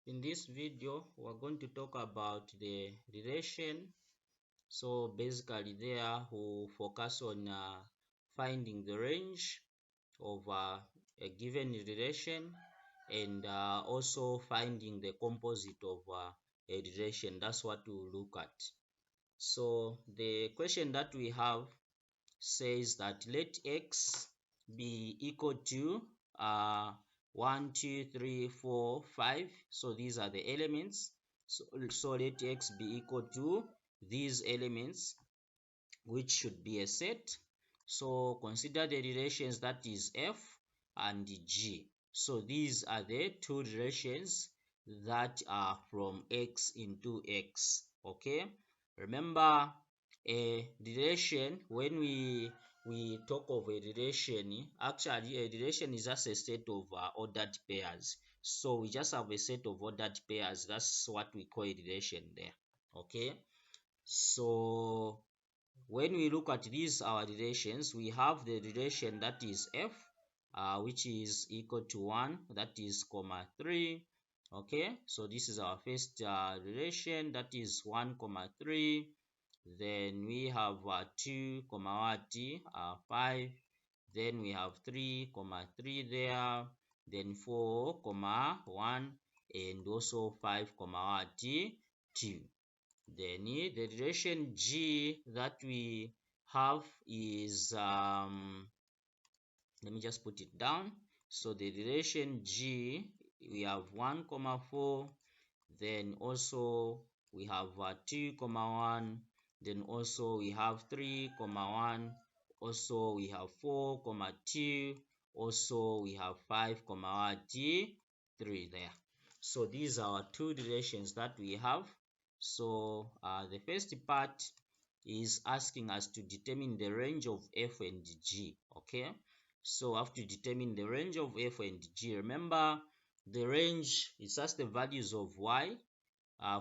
In this video, we're going to talk about the relation. So basically there we'll focus on finding the range of a given relation, and also finding the composite of a relation. That's what we'll look at. So the question that we have says that let x be equal to uh, 1, 2, 3, 4, 5. So these are the elements. So let x be equal to these elements, which should be a set. So consider the relations, that is f and g. So these are the two relations that are from x into x. Okay, remember a relation, when we talk of a relation, actually a relation is just a set of ordered pairs. So we just have a set of ordered pairs. That's what we call a relation there. Okay, so when we look at these our relations, we have the relation that is f, which is equal to 1, that is comma 3. Okay, so this is our first relation, that is 1 comma 3. Then we have 2 comma 5. Then we have 3 comma 3 there. Then 4 comma 1, and also 5 comma 2. Then the relation g that we have is let me just put it down. So the relation g, we have 1 comma 4. Then also we have 2 comma 1. Then also we have 3 comma 1. Also we have 4 comma 2. Also we have 5 comma 3 there. So these are our two relations that we have. So the first part is asking us to determine the range of f and g. Okay, so we have to determine the range of f and g. Remember, the range is just the values of y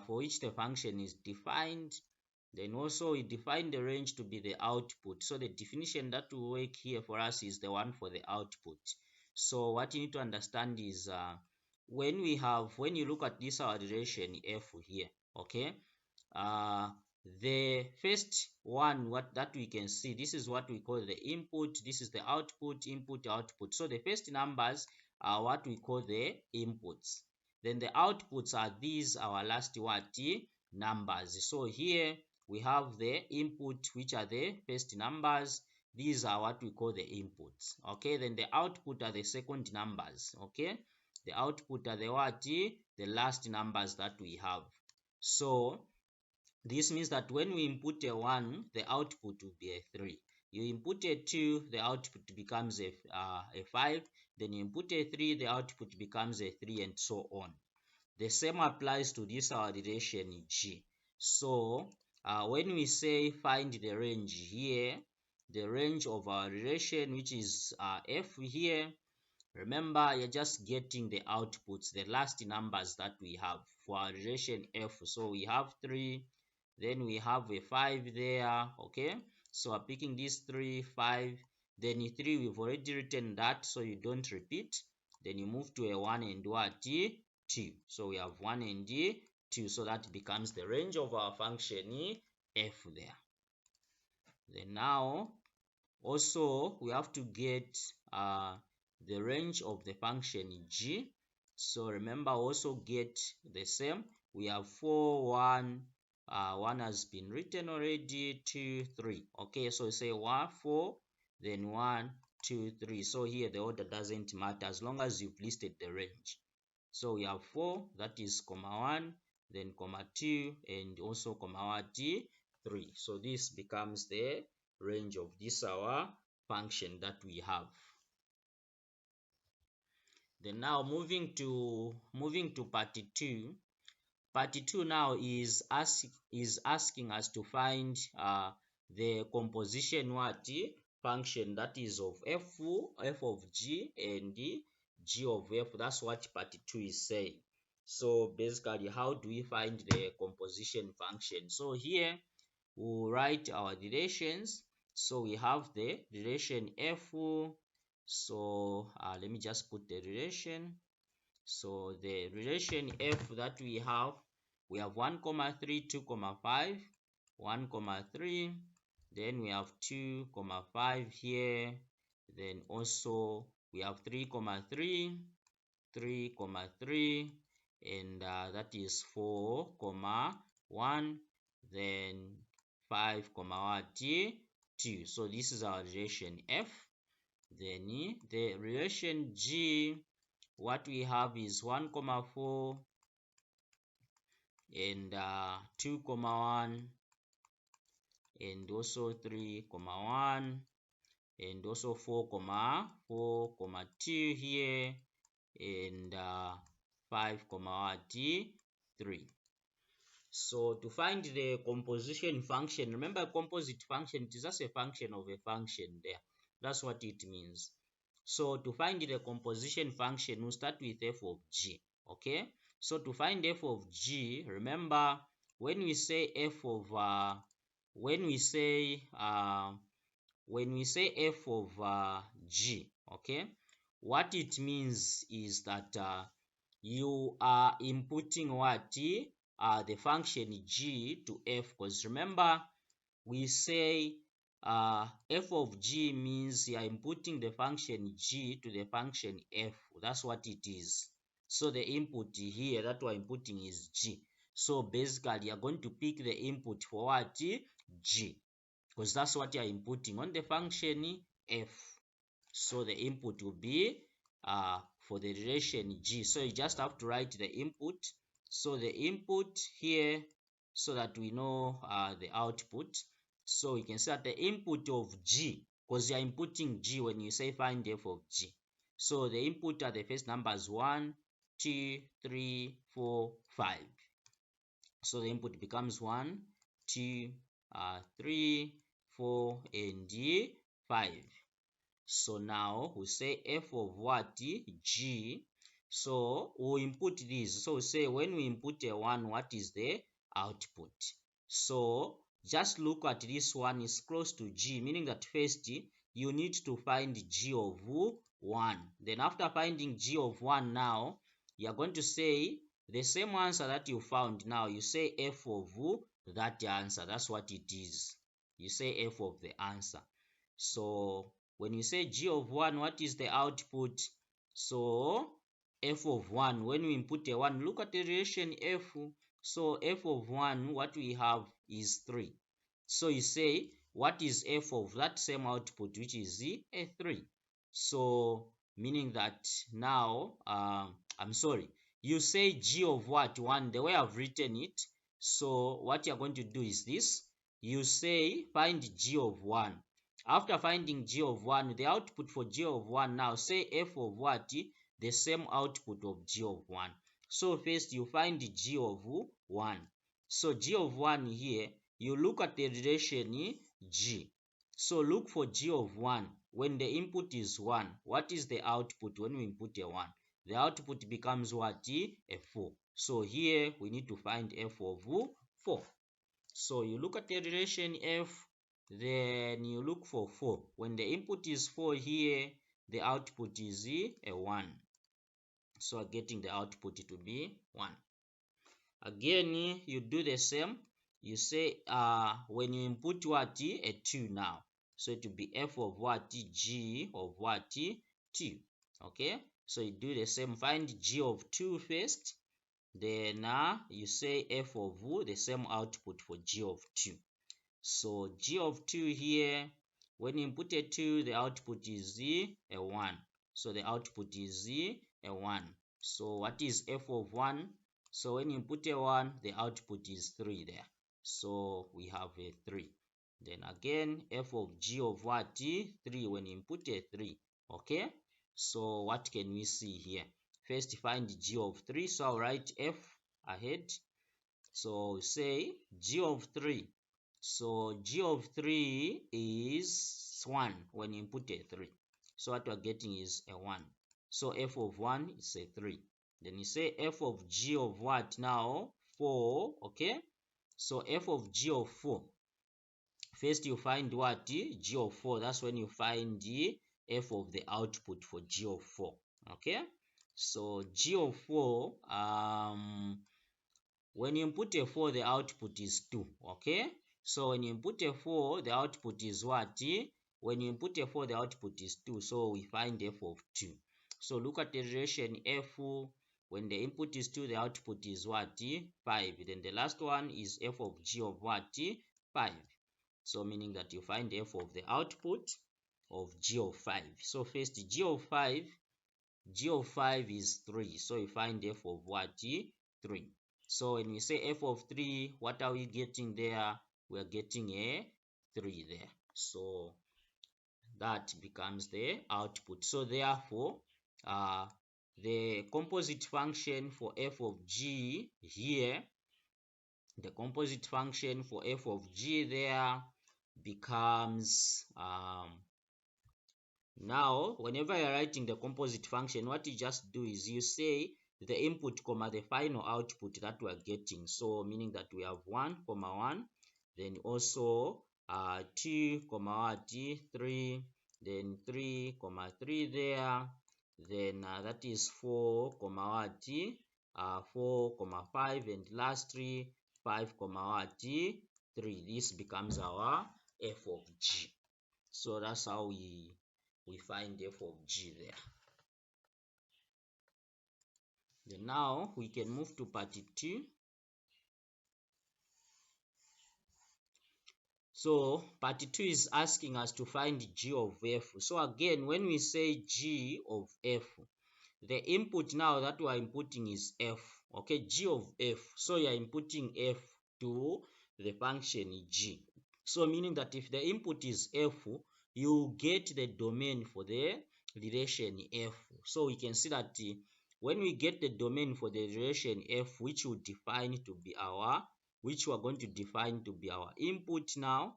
for which the function is defined. Then also we define the range to be the output. So the definition that will work here for us is the one for the output. So what you need to understand is when you look at this our relation f here, okay, the first one, what that we can see, this is what we call the input, this is the output, input, output. So the first numbers are what we call the inputs. Then the outputs are these our last numbers. So here we have the input, which are the first numbers. These are what we call the inputs. Okay, then the output are the second numbers. Okay, the output are the last numbers that we have. So this means that when we input a 1, the output will be a 3. You input a 2, the output becomes a 5. Then you input a 3, the output becomes a 3, and so on. The same applies to this our relation g. So when we say find the range here, the range of our relation, which is f here, remember you're just getting the outputs, the last numbers that we have for our relation f. So we have 3, then we have a 5 there. Okay, so I'm picking these 3, 5, then 3, we've already written that, so you don't repeat. Then you move to a 1 and 2. So we have 1 and 2, so that becomes the range of our function f there. Then now also we have to get the range of the function g. So remember, also get the same. We have 4, 1, 1 has been written already, 2, 3. Okay, so say 1, 4, then 1, 2, 3. So here the order doesn't matter as long as you've listed the range. So we have 4, that is comma 1, then comma 2, and also comma 3. So this becomes the range of this our function that we have. Then now moving to part 2. Part 2 now is asking us to find the composition function that is of f of g and g of f. That's what part 2 is saying. So basically, how do we find the composition function? So here we'll write our relations. So we have the relation f. So let me just put the relation. So the relation f that we have 1 comma 3, 2 comma 5, 1 comma 3, then we have 2 comma 5 here, then also we have 3 comma 3, 3 comma 3, and that is 4 comma 1, then 5 comma 2. So this is our relation f. Then the relation g, what we have is 1 comma 4 and 2 comma 1, and also 3 comma 1, and also 4 comma 2 here, and 5 comma 3. So to find the composition function, remember composite function, it is just a function of a function there. That's what it means. So to find the composition function, we'll start with f of g. Okay, so to find f of g, remember when we say f of when we say f of g, okay, what it means is that you are inputting what the function g to f, because remember we say f of g means you are inputting the function g to the function f. That's what it is. So the input here that we're inputting is g. So basically you're going to pick the input for what g, because that's what you're inputting on the function f. So the input will be for the relation g. So you just have to write the input. So the input here, so that we know the output. So we can say that the input of g, because you are inputting g when you say find f of g. So the input are the first numbers 1, 2, 3, 4, 5. So the input becomes 1, 2, 3, 4, and 5. So now we say f of what g. So we input this. So we say when we input a 1, what is the output? So just look at this one is close to g, meaning that first you need to find g of 1. Then after finding g of 1, now you are going to say the same answer that you found. Now you say f of that answer. That's what it is. You say f of the answer. So when you say g of 1, what is the output? So f of 1, when we input a 1, look at the relation f. So f of 1, what we have is 3. So you say what is f of that same output, which is a 3. So meaning that now I'm sorry, you say g of what 1, the way I've written it. So what you're going to do is this: you say find g of 1. After finding g of 1, the output for g of 1, now say f of what? The same output of g of 1. So first you find g of 1. So g of 1 here, you look at the relation g. So look for g of 1. When the input is 1, what is the output when we input a 1? The output becomes what? A 4. So here we need to find f of 4. So you look at the relation f, then you look for 4. When the input is 4 here, the output is a 1. So getting the output to be 1. Again, you do the same. You say when you input what? A 2 now. So it will be f of what? G of what? 2. Okay. So you do the same. Find g of 2 first. Then you say f of the same output for g of 2. So g of 2 here, when you input a 2, the output is a 1. So the output is a 1. So what is f of 1? So when you input a 1, the output is 3 there. So we have a 3. Then again, f of g of what? 3, when you input a 3. Okay. So what can we see here? First find g of 3. So I'll write f ahead. So say g of 3. So g of 3 is 1 when you input a 3. So what we're getting is a 1. So f of 1 is a 3. Then you say f of g of what now? 4. Okay. So f of g of 4. First you find what? G of 4. That's when you find the f of the output for g of 4. Okay. So G of 4, when you input a 4, the output is 2. Okay, so when you input a 4, the output is what? When you input a 4, the output is 2. So we find f of 2. So look at the relation f. When the input is 2, the output is what? 5. Then the last one is f of g of what? 5. So meaning that you find f of the output of g of 5. So first, g of 5 is 3. So you find f of what? 3. So when we say f of 3, what are we getting there? We are getting a 3 there. So that becomes the output. So therefore, the composite function for f of g here, the composite function for f of g there becomes now whenever you're writing the composite function, what you just do is you say the input comma the final output that we are getting. So meaning that we have 1 comma 1, then also 2 comma 3, then 3 comma 3 there, then that is 4 comma 4 comma 5, and lastly 5 comma 3. This becomes our f of g. So that's how we find f of g there. Then now we can move to part 2. So part 2 is asking us to find g of f. So again, when we say g of f, the input now that we are inputting is f. Okay, g of f. So you are inputting f to the function g. So meaning that if the input is f, you get the domain for the relation f. So we can see that when we get the domain for the relation f, which we define to be our, which we are going to define to be our input now.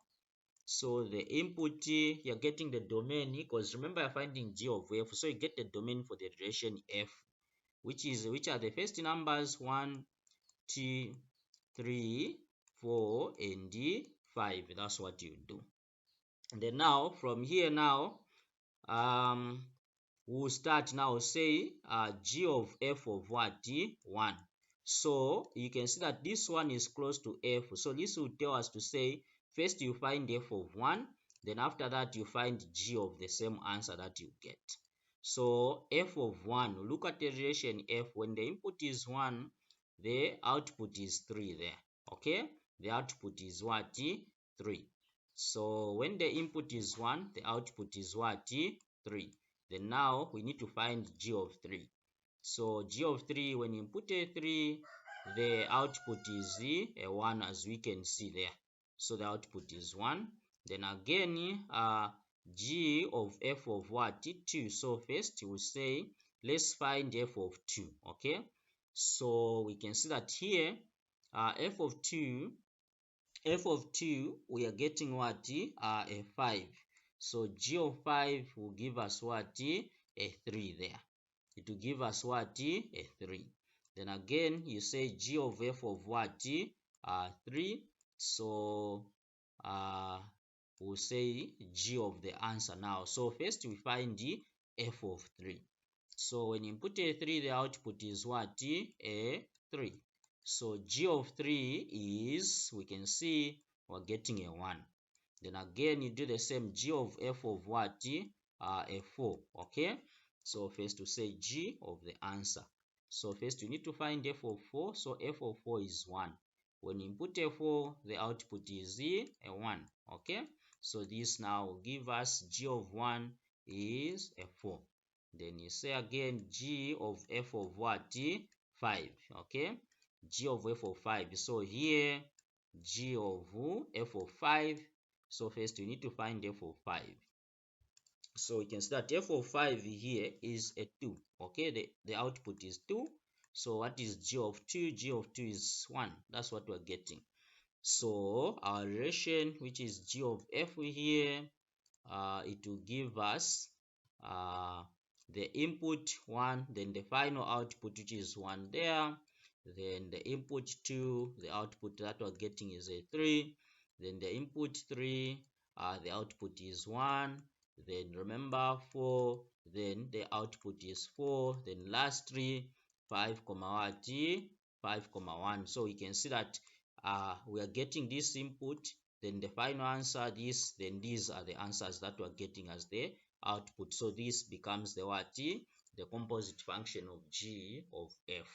So the input, you're getting the domain, because remember you're finding g of f, so you get the domain for the relation f, which are the first numbers 1, 2, 3, 4, and 5. That's what you do. And then now from here now, we'll start now say g of f of what? 1. So you can see that this one is close to f. So this will tell us to say first you find f of 1, then after that you find g of the same answer that you get. So f of 1, look at the relation f. When the input is 1, the output is 3 there. Okay, the output is what? 3. So when the input is 1, the output is what? 3. Then now we need to find g of 3. So g of 3, when you put a 3, the output is a 1, as we can see there. So the output is 1. Then again, g of f of what? 2. So first we say let's find f of 2. Okay, so we can see that here f of 2, we are getting what? A 5. So g of 5 will give us what? A 3 there. It will give us what? A 3. Then again you say g of f of what? 3. So we'll say g of the answer now. So first we find the f of 3. So when you put a 3, the output is what? A 3. So g of 3 is, we can see we're getting a 1. Then again you do the same, g of f of what? A 4. Okay, so first to say g of the answer. So first you need to find f of 4. So f of 4 is 1. When you put a 4, the output is a 1. Okay, so this now will give us g of 1 is a 4. Then you say again g of f of what? 5. Okay, g of f of 5. So here g of f of 5. So first you need to find f of 5. So we can see that f of 5 here is a 2. Okay, the output is 2. So what is g of 2? G of 2 is 1. That's what we're getting. So our relation, which is g of f here, it will give us the input 1, then the final output, which is 1 there, then the input 2, the output that we're getting is a 3, then the input 3, the output is 1, then remember 4, then the output is 4, then last 3, 5 comma what, 5 comma 1. So we can see that we are getting this input, then the final answer this, then these are the answers that we are getting as the output. So this becomes the what, the composite function of g of f.